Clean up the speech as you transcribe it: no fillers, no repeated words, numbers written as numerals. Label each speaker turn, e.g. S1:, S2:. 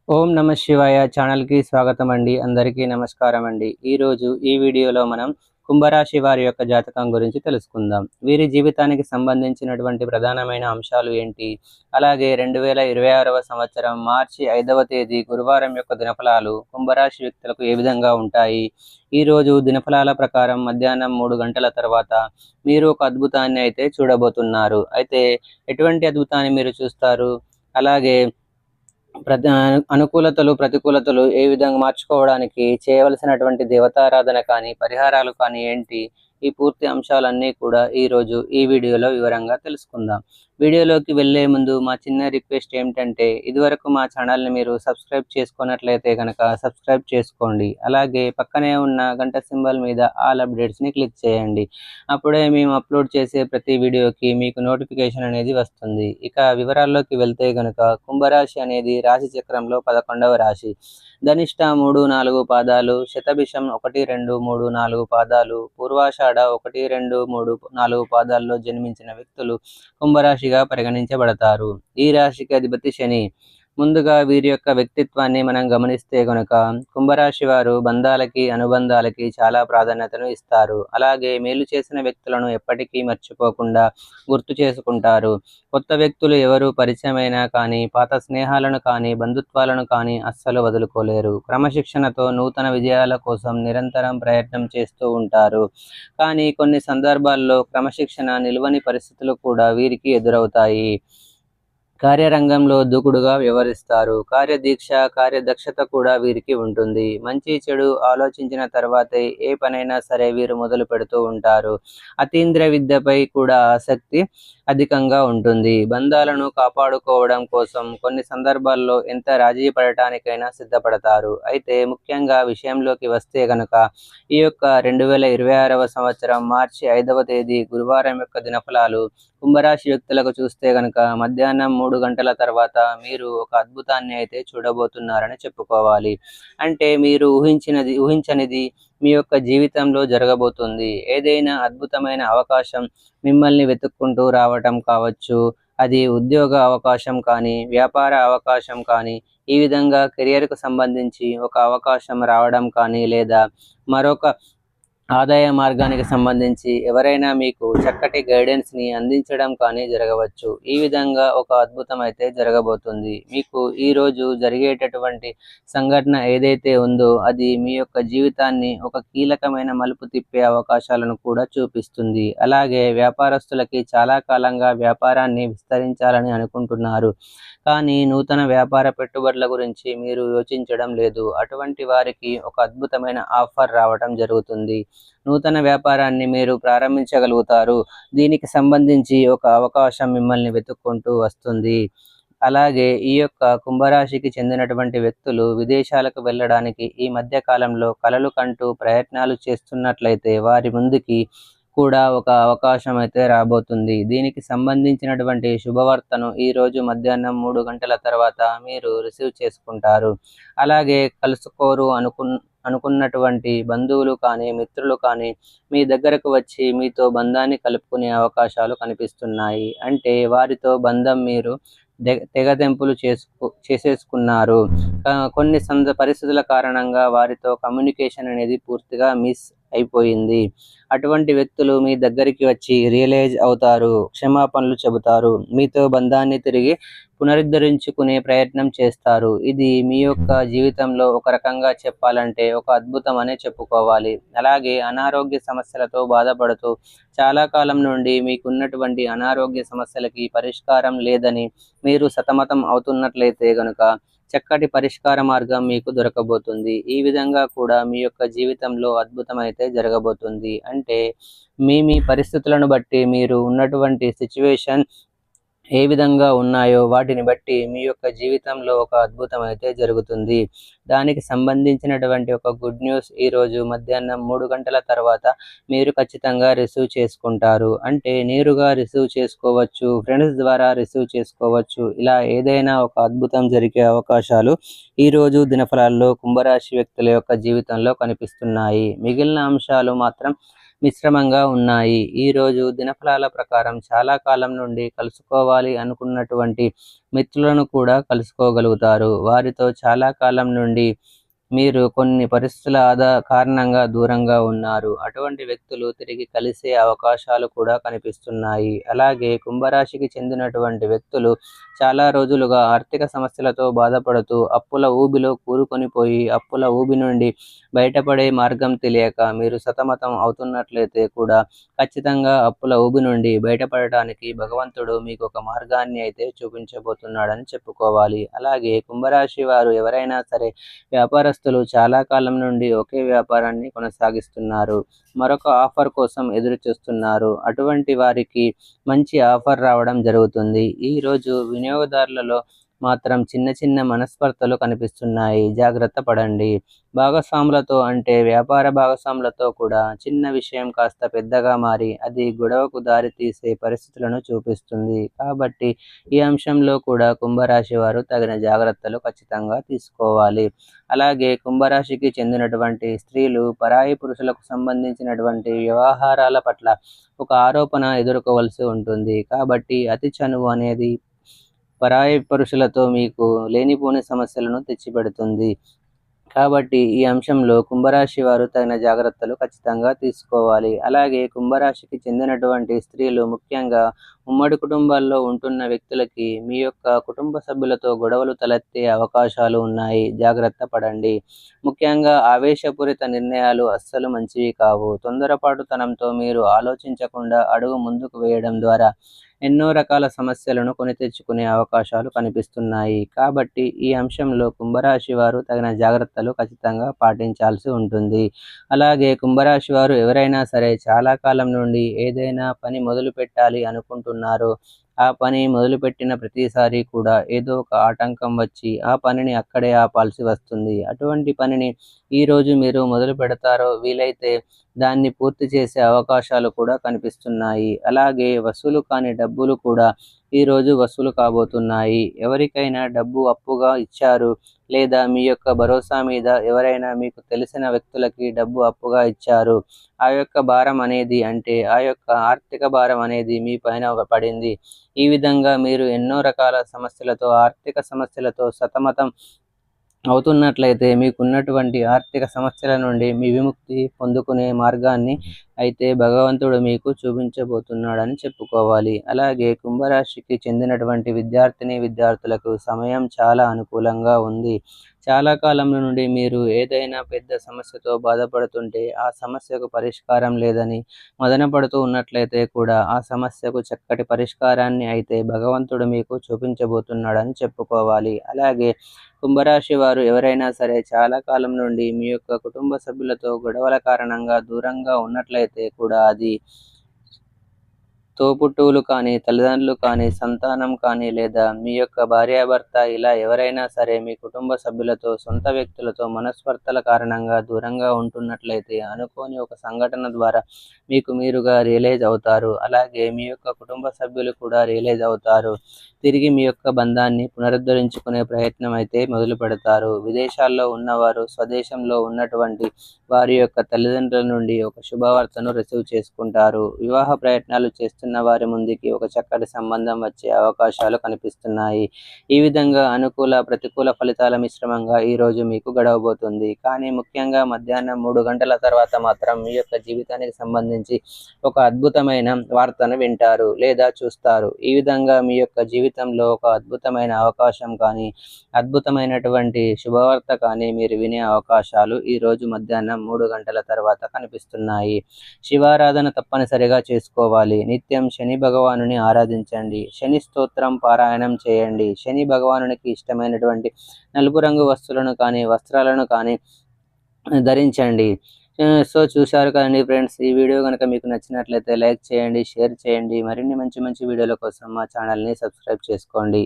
S1: ఓం నమ శివాయ ఛానల్కి స్వాగతం అండి. అందరికీ నమస్కారం అండి. ఈరోజు ఈ వీడియోలో మనం కుంభరాశి వారి యొక్క జాతకం గురించి తెలుసుకుందాం. వీరి జీవితానికి సంబంధించినటువంటి ప్రధానమైన అంశాలు ఏంటి, అలాగే 2026వ సంవత్సరం మార్చి 5వ తేదీ గురువారం యొక్క దినఫలాలు కుంభరాశి వ్యక్తులకు ఏ విధంగా ఉంటాయి. ఈరోజు దినఫలాల ప్రకారం మధ్యాహ్నం 3 గంటల తర్వాత మీరు ఒక అద్భుతాన్ని అయితే చూడబోతున్నారు. అయితే ఎటువంటి అద్భుతాన్ని మీరు చూస్తారు, అలాగే అనుకూలతలు ప్రతికూలతలు ఏ విధంగా మార్చుకోవడానికి చేయవలసినటువంటి దేవతారాధన కానీ పరిహారాలు కానీ ఏంటి, ఈ పూర్తి అంశాలన్నీ కూడా ఈరోజు ఈ వీడియోలో వివరంగా తెలుసుకుందాం. వీడియోలోకి వెళ్ళే ముందు మా చిన్న రిక్వెస్ట్ ఏమిటంటే, ఇదివరకు మా ఛానల్ని మీరు సబ్స్క్రైబ్ చేసుకున్నట్లయితే కనుక సబ్స్క్రైబ్ చేసుకోండి. అలాగే పక్కనే ఉన్న గంట సింబల్ మీద ఆల్ అప్డేట్స్ని క్లిక్ చేయండి. అప్పుడే మేము అప్లోడ్ చేసే ప్రతి వీడియోకి మీకు నోటిఫికేషన్ అనేది వస్తుంది. ఇక వివరాల్లోకి వెళ్తే కనుక కుంభరాశి అనేది రాశి చక్రంలో 11వ రాశి. ధనిష్ట 3, 4 పాదాలు, శతభిషం 1, 2, 3, 4 పాదాలు, పూర్వాషాఢ 1, 2, 3, 4 పాదాల్లో జన్మించిన వ్యక్తులు కుంభరాశిగా పరిగణించబడతారు. ఈ రాశికి అధిపతి శని. ముందుగా వీరి యొక్క వ్యక్తిత్వాన్ని మనం గమనిస్తే కనుక కుంభరాశి వారు బంధాలకి అనుబంధాలకి చాలా ప్రాధాన్యతను ఇస్తారు. అలాగే మేలు చేసిన వ్యక్తులను ఎప్పటికీ మర్చిపోకుండా గుర్తు చేసుకుంటారు. కొత్త వ్యక్తులు ఎవరు పరిచయమైనా కానీ పాత స్నేహాలను కానీ బంధుత్వాలను కానీ అస్సలు వదులుకోలేరు. క్రమశిక్షణతో నూతన విజయాల కోసం నిరంతరం ప్రయత్నం చేస్తూ ఉంటారు. కానీ కొన్ని సందర్భాల్లో క్రమశిక్షణ నిలువని పరిస్థితులు కూడా వీరికి ఎదురవుతాయి. కార్యరంగంలో దూకుడుగా వ్యవహరిస్తారు. కార్యదీక్ష కార్యదక్షత కూడా వీరికి ఉంటుంది. మంచి చెడు ఆలోచించిన తర్వాతే ఏ పనైనా సరే వీరు మొదలు పెడుతూ ఉంటారు. అతీంద్రియ విద్యపై కూడా ఆసక్తి అధికంగా ఉంటుంది. బంధాలను కాపాడుకోవడం కోసం కొన్ని సందర్భాల్లో ఎంత రాజీ పడటానికైనా సిద్ధపడతారు. అయితే ముఖ్యంగా విషయంలోకి వస్తే గనక ఈ యొక్క 2026వ సంవత్సరం మార్చి 5వ తేదీ గురువారం యొక్క దినఫలాలు కుంభరాశి వ్యక్తులకు చూస్తే గనక మధ్యాహ్నం 3 గంటల తర్వాత మీరు ఒక అద్భుతాన్ని అయితే చూడబోతున్నారని చెప్పుకోవాలి. అంటే మీరు ఊహించనిది మీ యొక్క జీవితంలో జరగబోతుంది. ఏదైనా అద్భుతమైన అవకాశం మిమ్మల్ని వెతుక్కుంటూ రావటం కావచ్చు, అది ఉద్యోగ అవకాశం కానీ వ్యాపార అవకాశం కానీ, ఈ విధంగా కెరియర్కు సంబంధించి ఒక అవకాశం రావడం కానీ, లేదా మరొక ఆదాయ మార్గానికి సంబంధించి ఎవరైనా మీకు చక్కటి గైడెన్స్ని అందించడం కానీ జరగవచ్చు. ఈ విధంగా ఒక అద్భుతం అయితే జరగబోతుంది. మీకు ఈరోజు జరిగేటటువంటి సంఘటన ఏదైతే ఉందో అది మీ యొక్క జీవితాన్ని ఒక కీలకమైన మలుపు తిప్పే అవకాశాలను కూడా చూపిస్తుంది. అలాగే వ్యాపారస్తులకి చాలా కాలంగా వ్యాపారాన్ని విస్తరించాలని అనుకుంటున్నారు, కానీ నూతన వ్యాపార పెట్టుబడుల గురించి మీరు యోచించడం లేదు. అటువంటి వారికి ఒక అద్భుతమైన ఆఫర్ రావడం జరుగుతుంది. నూతన వ్యాపారాన్ని మీరు ప్రారంభించగలుగుతారు. దీనికి సంబంధించి ఒక అవకాశం మిమ్మల్ని వెతుక్కుంటూ వస్తుంది. అలాగే ఈ యొక్క కుంభరాశికి చెందినటువంటి వ్యక్తులు విదేశాలకు వెళ్ళడానికి ఈ మధ్య కాలంలో కలలు కంటూ ప్రయత్నాలు చేస్తున్నట్లయితే వారి ముందుకి కూడా ఒక అవకాశం అయితే రాబోతుంది. దీనికి సంబంధించినటువంటి శుభవార్తను ఈరోజు మధ్యాహ్నం 3 గంటల తర్వాత మీరు రిసీవ్ చేసుకుంటారు. అలాగే కలుసుకోరు అనుకున్నటువంటి బంధువులు కానీ మిత్రులు కానీ మీ దగ్గరకు వచ్చి మీతో బంధాన్ని కలుపుకునే అవకాశాలు కనిపిస్తున్నాయి. అంటే వారితో బంధం మీరు తెగతెంపులు చేసేసుకున్నారు. కొన్ని పరిస్థితుల కారణంగా వారితో కమ్యూనికేషన్ అనేది పూర్తిగా మిస్ అయిపోయింది. అటువంటి వ్యక్తులు మీ దగ్గరికి వచ్చి రియలైజ్ అవుతారు, క్షమాపణలు చెబుతారు, మీతో బంధాన్ని తిరిగి పునరుద్ధరించుకునే ప్రయత్నం చేస్తారు. ఇది మీ యొక్క జీవితంలో ఒక రకంగా చెప్పాలంటే ఒక అద్భుతం అనే చెప్పుకోవాలి. అలాగే అనారోగ్య సమస్యలతో బాధపడుతూ చాలా కాలం నుండి మీకున్నటువంటి అనారోగ్య సమస్యలకి పరిష్కారం లేదని మీరు సతమతం అవుతున్నట్లయితే గనుక చక్కటి పరిష్కార మార్గం మీకు దొరకబోతుంది. ఈ విధంగా కూడా మీ యొక్క జీవితంలో అద్భుతం అయితే జరగబోతుంది. అంటే మీ పరిస్థితులను బట్టి మీరు ఉన్నటువంటి సిచ్యువేషన్ ఏ విధంగా ఉన్నాయో వాటిని బట్టి మీ యొక్క జీవితంలో ఒక అద్భుతం అయితే జరుగుతుంది. దానికి సంబంధించినటువంటి ఒక గుడ్ న్యూస్ ఈరోజు మధ్యాహ్నం 3 గంటల తర్వాత మీరు ఖచ్చితంగా రిసీవ్ చేసుకుంటారు. అంటే నేరుగా రిసీవ్ చేసుకోవచ్చు, ఫ్రెండ్స్ ద్వారా రిసీవ్ చేసుకోవచ్చు. ఇలా ఏదైనా ఒక అద్భుతం జరిగే అవకాశాలు ఈరోజు దినఫలాల్లో కుంభరాశి వ్యక్తుల యొక్క జీవితంలో కనిపిస్తున్నాయి. మిగిలిన అంశాలు మాత్రం మిశ్రమంగా ఉన్నాయి. ఈరోజు దినఫలాల ప్రకారం చాలా కాలం నుండి కలుసుకోవాలి అనుకున్నటువంటి మిత్రులను కూడా కలుసుకోగలుగుతారు. వారితో చాలా కాలం నుండి మీరు కొన్ని పరిస్థితుల కారణంగా దూరంగా ఉన్నారు. అటువంటి వ్యక్తులు తిరిగి కలిసే అవకాశాలు కూడా కనిపిస్తున్నాయి. అలాగే కుంభరాశికి చెందినటువంటి వ్యక్తులు చాలా రోజులుగా ఆర్థిక సమస్యలతో బాధపడుతూ అప్పుల ఊబిలో కూరుకొనిపోయి అప్పుల ఊబి నుండి బయటపడే మార్గం తెలియక మీరు సతమతం అవుతున్నట్లయితే కూడా ఖచ్చితంగా అప్పుల ఊబి నుండి బయటపడటానికి భగవంతుడు మీకు ఒక మార్గాన్ని అయితే చూపించబోతున్నాడని చెప్పుకోవాలి. అలాగే కుంభరాశి వారు ఎవరైనా సరే వ్యాపారస్తులు చాలా కాలం నుండి ఒకే వ్యాపారాన్ని కొనసాగిస్తున్నారు. మరొక ఆఫర్ కోసం ఎదురు చూస్తున్నారు. అటువంటి వారికి మంచి ఆఫర్ రావడం జరుగుతుంది. ఈరోజు వినియోగదారులలో మాత్రం చిన్న చిన్న మనస్పర్ధలు కనిపిస్తున్నాయి. జాగ్రత్త పడండి. భాగస్వాములతో అంటే వ్యాపార భాగస్వాములతో కూడా చిన్న విషయం కాస్త పెద్దగా మారి అది గొడవకు దారి తీసే పరిస్థితులను చూపిస్తుంది. కాబట్టి ఈ అంశంలో కూడా కుంభరాశి వారు తగిన జాగ్రత్తలు ఖచ్చితంగా తీసుకోవాలి. అలాగే కుంభరాశికి చెందినటువంటి స్త్రీలు పరాయి పురుషులకు సంబంధించినటువంటి వ్యవహారాల పట్ల ఒక ఆరోపణ ఎదుర్కోవలసి ఉంటుంది. కాబట్టి అతి చనువు అనేది పరాయి పురుషులతో మీకు లేనిపోని సమస్యలను తెచ్చిపెడుతుంది. కాబట్టి ఈ అంశంలో కుంభరాశి వారు తగిన జాగ్రత్తలు ఖచ్చితంగా తీసుకోవాలి. అలాగే కుంభరాశికి చెందినటువంటి స్త్రీలు ముఖ్యంగా ఉమ్మడి కుటుంబాల్లో ఉంటున్న వ్యక్తులకి మీ యొక్క కుటుంబ సభ్యులతో గొడవలు తలెత్తే అవకాశాలు ఉన్నాయి. జాగ్రత్త పడండి. ముఖ్యంగా ఆవేశపూరిత నిర్ణయాలు అస్సలు మంచివి కావు. తొందరపాటుతనంతో మీరు ఆలోచించకుండా అడుగు ముందుకు వేయడం ద్వారా ఎన్నో రకాల సమస్యలను కొని తెచ్చుకునే అవకాశాలు కనిపిస్తున్నాయి. కాబట్టి ఈ అంశంలో కుంభరాశి వారు తగిన జాగ్రత్తలు ఖచ్చితంగా పాటించాల్సి ఉంటుంది. అలాగే కుంభరాశి వారు ఎవరైనా సరే చాలా కాలం నుండి ఏదైనా పని మొదలు పెట్టాలి అనుకుంటున్నారో ఆ పని మొదలుపెట్టిన ప్రతిసారి కూడా ఏదో ఒక ఆటంకం వచ్చి ఆ పనిని అక్కడే ఆపాల్సి వస్తుంది. అటువంటి పనిని ఈరోజు మీరు మొదలు పెడతారో వీలైతే దాన్ని పూర్తి చేసే అవకాశాలు కూడా కనిపిస్తున్నాయి. అలాగే వసూలు కాని డబ్బులు కూడా ఈరోజు వసూలు కాబోతున్నాయి. ఎవరికైనా డబ్బు అప్పుగా ఇచ్చారు లేదా మీ యొక్క భరోసా మీద ఎవరైనా మీకు తెలిసిన వ్యక్తులకి డబ్బు అప్పుగా ఇచ్చారు. ఆ యొక్క భారం అనేది అంటే ఆ యొక్క ఆర్థిక భారం అనేది మీ పైన పడింది. ఈ విధంగా మీరు ఎన్నో రకాల సమస్యలతో ఆర్థిక సమస్యలతో సతమతం అవుతున్నట్లయితే మీకున్నటువంటి ఆర్థిక సమస్యల నుండి మీ విముక్తి పొందుకునే మార్గాన్ని అయితే భగవంతుడు మీకు చూపించబోతున్నాడని చెప్పుకోవాలి. అలాగే కుంభరాశికి చెందినటువంటి విద్యార్థులకు సమయం చాలా అనుకూలంగా ఉంది. చాలా కాలం నుండి మీరు ఏదైనా పెద్ద సమస్యతో బాధపడుతుంటే ఆ సమస్యకు పరిష్కారం లేదని మదన పడుతూ ఉన్నట్లయితే కూడా ఆ సమస్యకు చక్కటి పరిష్కారాన్ని అయితే భగవంతుడు మీకు చూపించబోతున్నాడని చెప్పుకోవాలి. అలాగే కుంభరాశి వారు ఎవరైనా సరే చాలా కాలం నుండి మీ యొక్క కుటుంబ సభ్యులతో గొడవల కారణంగా దూరంగా ఉన్నట్లయితే కూడా అది తోబుట్టువులు కానీ, తల్లిదండ్రులు కానీ, సంతానం కానీ లేదా మీ యొక్క భార్యాభర్త ఇలా ఎవరైనా సరే మీ కుటుంబ సభ్యులతో, సొంత వ్యక్తులతో మనస్పర్ధల కారణంగా దూరంగా ఉంటున్నట్లయితే అనుకోని ఒక సంఘటన ద్వారా మీకు మీరుగా రియలైజ్ అవుతారు. అలాగే మీ యొక్క కుటుంబ సభ్యులు కూడా రియలైజ్ అవుతారు. తిరిగి మీ యొక్క బంధాన్ని పునరుద్ధరించుకునే ప్రయత్నం అయితే మొదలు పెడతారు. విదేశాల్లో ఉన్నవారు స్వదేశంలో ఉన్నటువంటి వారి యొక్క తల్లిదండ్రుల నుండి ఒక శుభవార్తను రిసీవ్ చేసుకుంటారు. వివాహ ప్రయత్నాలు చేస్తున్న వారి ముందుకి ఒక చక్కటి సంబంధం వచ్చే అవకాశాలు కనిపిస్తున్నాయి. ఈ విధంగా అనుకూల ప్రతికూల ఫలితాల మిశ్రమంగా ఈరోజు మీకు గడవబోతుంది. కానీ ముఖ్యంగా మధ్యాహ్నం 3 గంటల తర్వాత మాత్రం మీ యొక్క జీవితానికి సంబంధించి ఒక అద్భుతమైన వార్తను వింటారు లేదా చూస్తారు. ఈ విధంగా మీ యొక్క జీవితంలో ఒక అద్భుతమైన అవకాశం కానీ అద్భుతమైనటువంటి శుభవార్త కానీ మీరు వినే అవకాశాలు ఈరోజు మధ్యాహ్నం 3 గంటల తర్వాత కనిపిస్తున్నాయి. శివారాధన తప్పనిసరిగా చేసుకోవాలి. నిత్యం శని భగవానుని ఆరాధించండి. శని స్తోత్రం పారాయణం చేయండి. శని భగవానునికి ఇష్టమైనటువంటి నలుపు రంగు వస్తువులను కానీ వస్త్రాలను కానీ ధరించండి. సో చూశారు కదండి ఫ్రెండ్స్, ఈ వీడియో కనుక మీకు నచ్చినట్లయితే లైక్ చేయండి, షేర్ చేయండి. మరిన్ని మంచి మంచి వీడియోల కోసం మా ఛానల్ని సబ్స్క్రైబ్ చేసుకోండి.